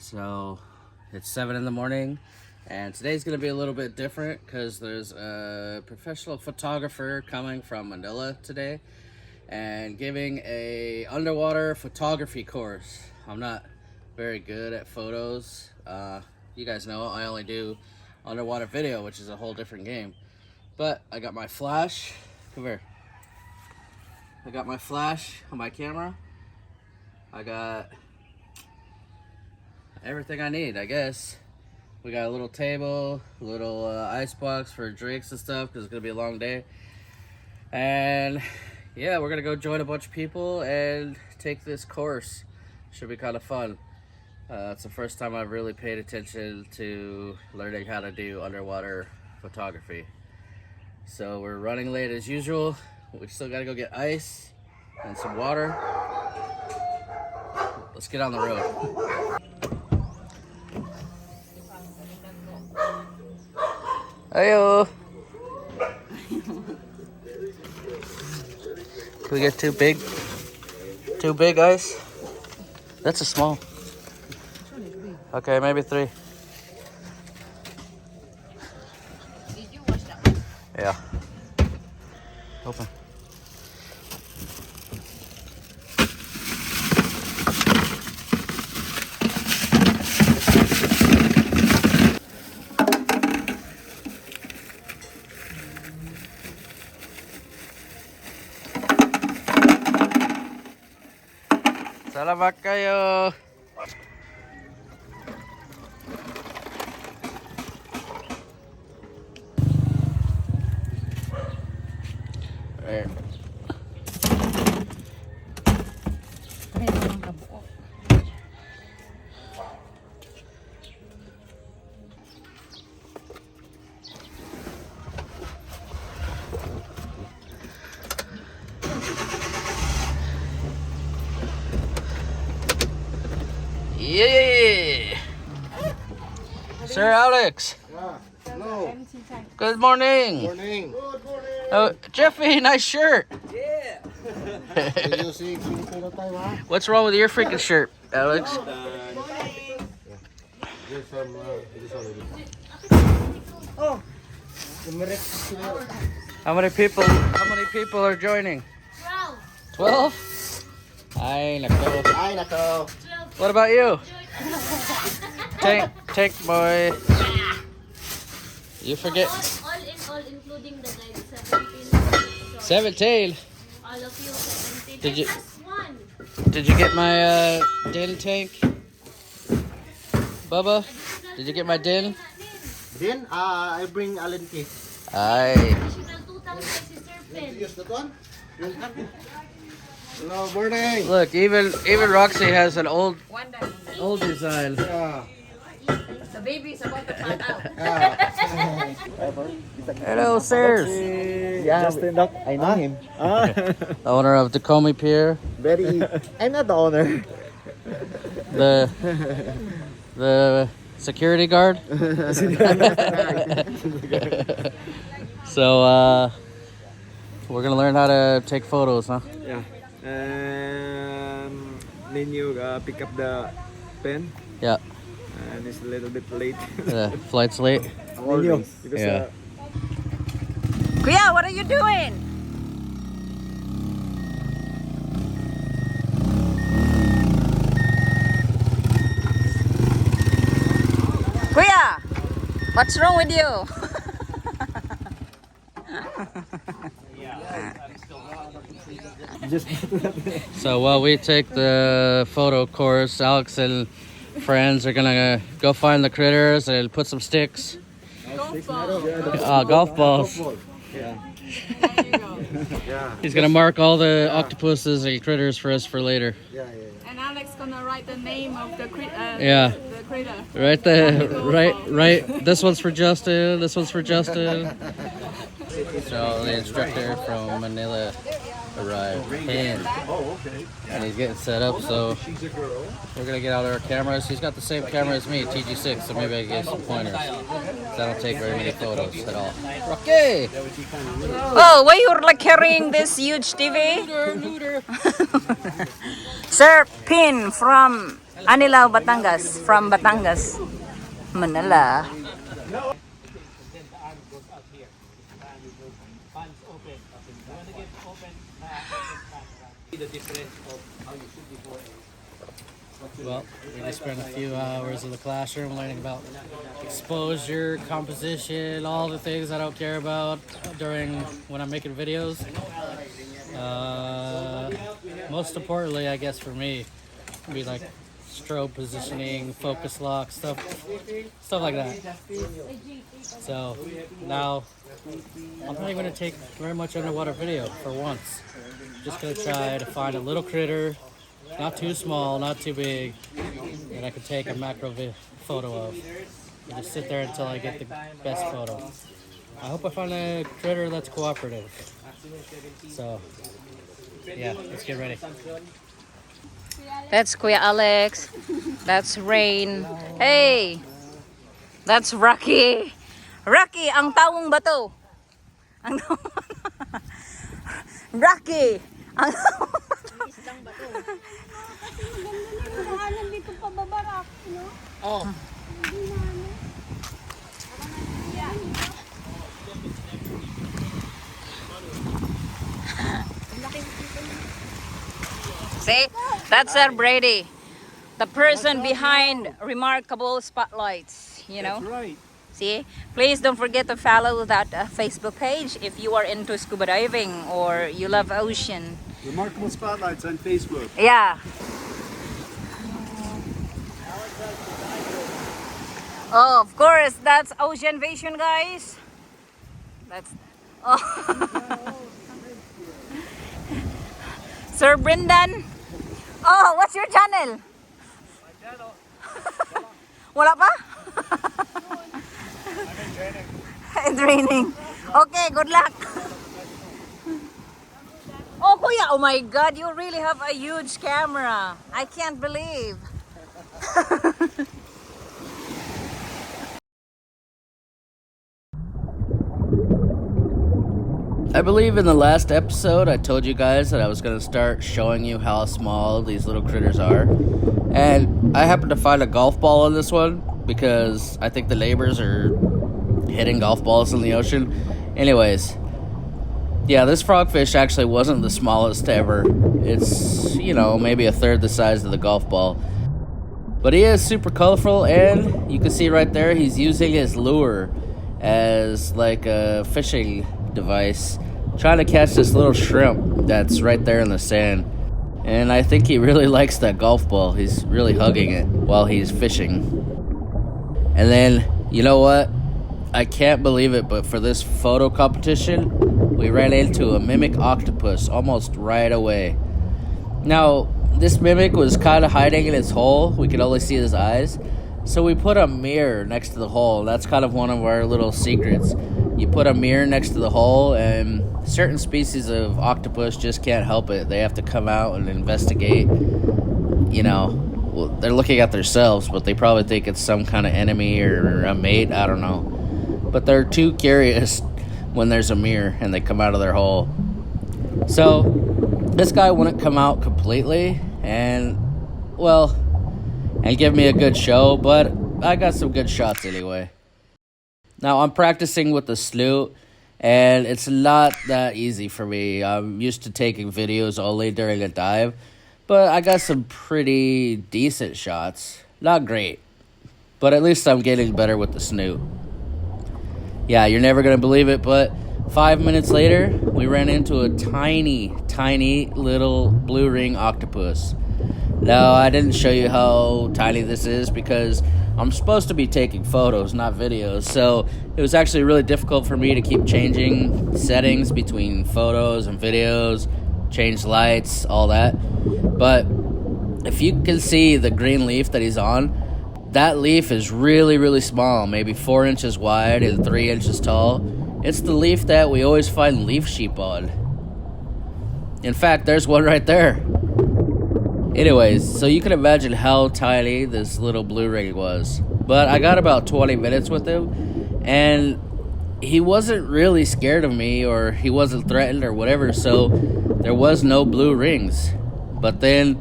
So it's 7 in the morning, and today's gonna be a little bit different because there's a professional photographer coming from Manila today and giving a underwater photography course. I'm not very good at photos. You guys know I only do underwater video, which is a whole different game. But I got my flash. Come here. I got my flash on my camera. I got everything I need, I guess. We got a little table, a little ice box for drinks and stuff because it's gonna be a long day. And yeah, we're gonna go join a bunch of people and take this course. Should be kind of fun. It's the first time I've really paid attention to learning how to do underwater photography. So we're running late as usual. We still gotta go get ice and some water. Let's get on the road. Heyo. Can we get too big? Too big ice? That's a small. Okay, maybe 3. Did you wash that one? Yeah. Open. Salamat kayo. Right. Yeah. Sir Alex. Yeah. Hello. Good morning. Morning. Oh, Jeffy, nice shirt. Yeah. What's wrong with your freaking shirt, Alex? Oh. How many people are joining? 12. 12? Ay, nako. Ay, nako. What about you? Tank boy. You forget. All in all, including the guide, 17. 17. All of you, 17. Did you- Plus 1. Did you get my din tank? Bubba? Did you get my din? Then, I bring Allen key. Ay. Additional 2,000 si Serpent. Use that one? Hello, morning. Look, even Roxy has an old One day. design. Yeah. The baby is about to pop out. Hello, sirs. Yeah, Justin Doc, I know him. The owner of Tacoma Pier. Very. I'm not the owner. The security guard. So we're gonna learn how to take photos, huh? Yeah. Then you pick up the pen, Yeah. and it's a little bit late. The flight's late. Always. Because, Yeah. Kuya, what are you doing? Kuya, what's wrong with you? So while we take the photo course, Alex and friends are gonna go find the critters and put some sticks. Golf balls. Yeah. He's gonna mark all the octopuses and critters for us for later. Yeah. And Alex gonna write the name of the Yeah. the critter. Right there, right. This one's for Justin. This one's for Justin. So the instructor from Manila arrived, and he's getting set up. So we're gonna get out our cameras. He's got the same camera as me, TG6. So maybe I can get some pointers. 'Cause I don't take very many photos at all. Okay. Oh, why you're like carrying this huge TV? Neuter. Sir Pin from Anilaw, Batangas. From Batangas. Manila. Well, we just spent a few hours in the classroom learning about exposure, composition, all the things I don't care about when I'm making videos. Most importantly, I guess for me, would be like strobe positioning, focus lock, stuff like that. So now I'm not even gonna take very much underwater video for once. Just gonna try to find a little critter, not too small, not too big, that I can take a macro photo of. And just sit there until I get the best photo. I hope I find a critter that's cooperative. So, yeah, let's get ready. That's Kuya Alex. That's Rain. Hey! That's Rocky. Rocky, ang tawong bato. Ang Rocky! Ang Dito pa babarak, no? Oh. See? That's Sir Brady. The person behind remarkable spotlights, you know? That's right. See? Please don't forget to follow that Facebook page if you are into scuba diving or you love ocean. Remarkable spotlights on Facebook. Yeah. Oh, of course, that's Ocean Vision, guys. That's oh. Sir Brendan. Oh, what's your channel? My channel. Wala pa? I'm in training. In training. Okay, good luck. Oh, Kuya, oh my God, you really have a huge camera. I can't believe. I believe in the last episode I told you guys that I was going to start showing you how small these little critters are. And I happened to find a golf ball in this one because I think the neighbors are hitting golf balls in the ocean. Anyways, yeah, this frogfish actually wasn't the smallest ever. It's, you know, maybe a third the size of the golf ball. But he is super colorful, and you can see right there he's using his lure as like a fishing device, trying to catch this little shrimp that's right there in the sand. And I think he really likes that golf ball. He's really hugging it while he's fishing. And then, you know what? I can't believe it, but for this photo competition, we ran into a mimic octopus almost right away. Now, this mimic was kind of hiding in its hole. We could only see his eyes. So we put a mirror next to the hole. That's kind of one of our little secrets. You put a mirror next to the hole, and certain species of octopus just can't help it. They have to come out and investigate. You know, well, they're looking at themselves, but they probably think it's some kind of enemy or a mate. I don't know. But they're too curious when there's a mirror and they come out of their hole. So this guy wouldn't come out completely and give me a good show, but I got some good shots anyway. Now, I'm practicing with the snoot, and it's not that easy for me. I'm used to taking videos only during a dive, but I got some pretty decent shots. Not great, but at least I'm getting better with the snoot. Yeah, you're never going to believe it, but 5 minutes later, we ran into a tiny, tiny little blue ring octopus. Now, I didn't show you how tiny this is because I'm supposed to be taking photos, not videos, so it was actually really difficult for me to keep changing settings between photos and videos, change lights, all that. But if you can see the green leaf that he's on, that leaf is really, really small, maybe 4 inches wide and 3 inches tall. It's the leaf that we always find leaf sheep on. In fact, there's one right there. Anyways, so you can imagine how tiny this little blue ring was. But I got about 20 minutes with him, and he wasn't really scared of me, or he wasn't threatened or whatever, so there was no blue rings. But then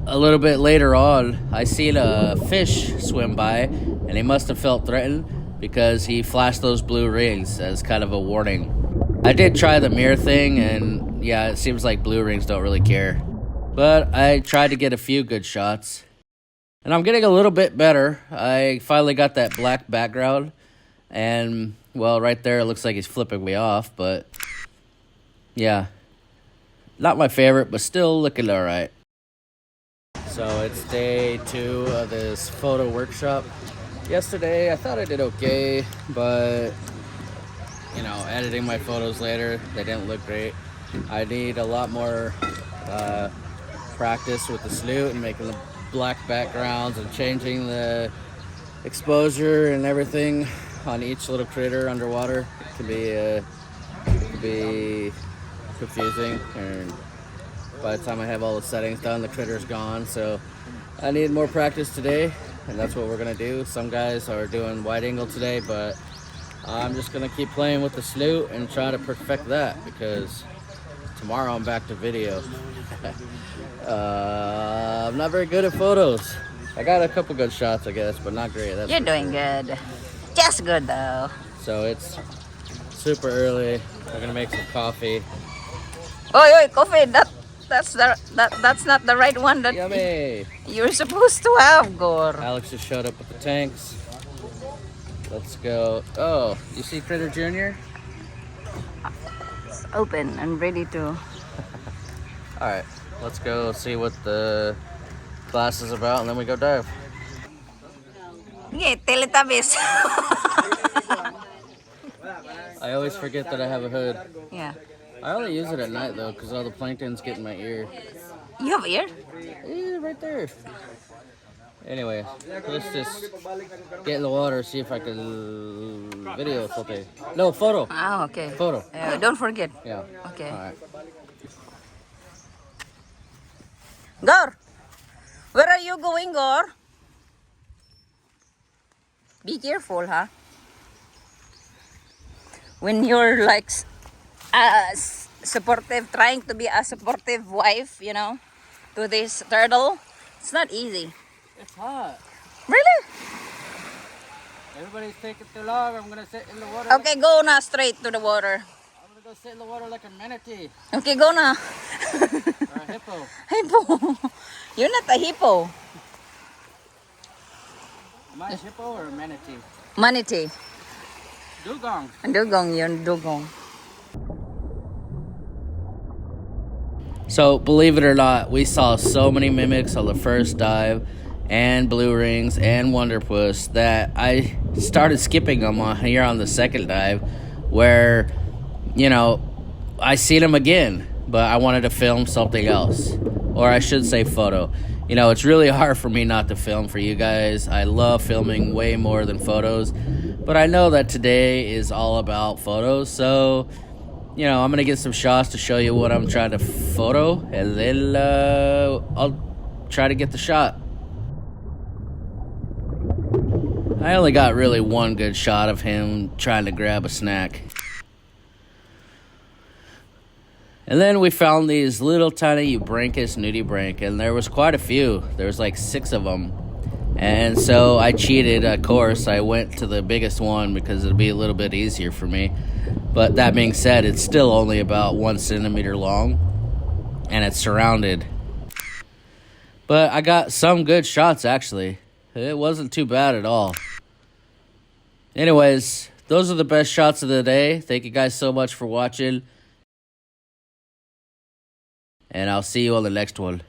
a little bit later on, I seen a fish swim by, and he must have felt threatened because he flashed those blue rings as kind of a warning. I did try the mirror thing, and yeah, it seems like blue rings don't really care. But I tried to get a few good shots, and I'm getting a little bit better. I finally got that black background, and well, right there it looks like he's flipping me off, but yeah, not my favorite, but still looking all right. So it's day 2 of this photo workshop. Yesterday I thought I did okay, but you know, editing my photos later, they didn't look great. I need a lot more practice with the snoot and making the black backgrounds and changing the exposure and everything on each little critter underwater. It can be confusing, and by the time I have all the settings done, the critter's gone. So I need more practice today, and that's what we're gonna do. Some guys are doing wide angle today, but I'm just gonna keep playing with the snoot and try to perfect that, because tomorrow I'm back to video. I'm not very good at photos. I got a couple good shots, I guess, but not great. You're doing good. Just good though. So it's super early. We're gonna make some coffee. Oi, coffee. That's not the right one that Yummy! you're supposed to have, Gor. Alex just showed up with the tanks. Let's go. Oh, you see Critter Jr.? It's open and ready to. Alright, let's go see what the class is about, and then we go dive. Yeah, Teletubbies. I always forget that I have a hood. Yeah. I only use it at night though, because all the plankton's get in my ear. You have ear? Yeah, right there. Anyway, let's just get in the water, see if I can video something. No, photo. Oh, okay. Photo. Don't forget. Yeah. Okay. Alright. Gor, where are you going, Gor? Be careful, huh? When you're like supportive, trying to be a supportive wife, you know, to this turtle, it's not easy. It's hot. Really? Everybody's taking too long. I'm gonna sit in the water. Okay, go na straight to the water. I'm gonna go sit in the water like a manatee Okay, go na. or a hippo. Hippo. You're not a hippo. Am I a hippo or a manatee? Manatee. Dugong. Dugong yun, dugong. So, believe it or not, we saw so many mimics on the first dive, and blue rings, and wonderpuss, that I started skipping them here on the second dive, where, you know, I seen them again, but I wanted to film something else. Or I should say photo. You know, it's really hard for me not to film for you guys. I love filming way more than photos, but I know that today is all about photos, so you know, I'm gonna get some shots to show you what I'm trying to photo, and then I'll try to get the shot. I only got really one good shot of him trying to grab a snack. And then we found these little tiny Eubrancus nudibranch, and there was quite a few. There was like 6 of them. And so I cheated, of course. I went to the biggest one because it'd be a little bit easier for me. But that being said, it's still only about 1 centimeter long, and it's surrounded. But I got some good shots, actually. It wasn't too bad at all. Anyways, those are the best shots of the day. Thank you guys so much for watching. And I'll see you on the next one.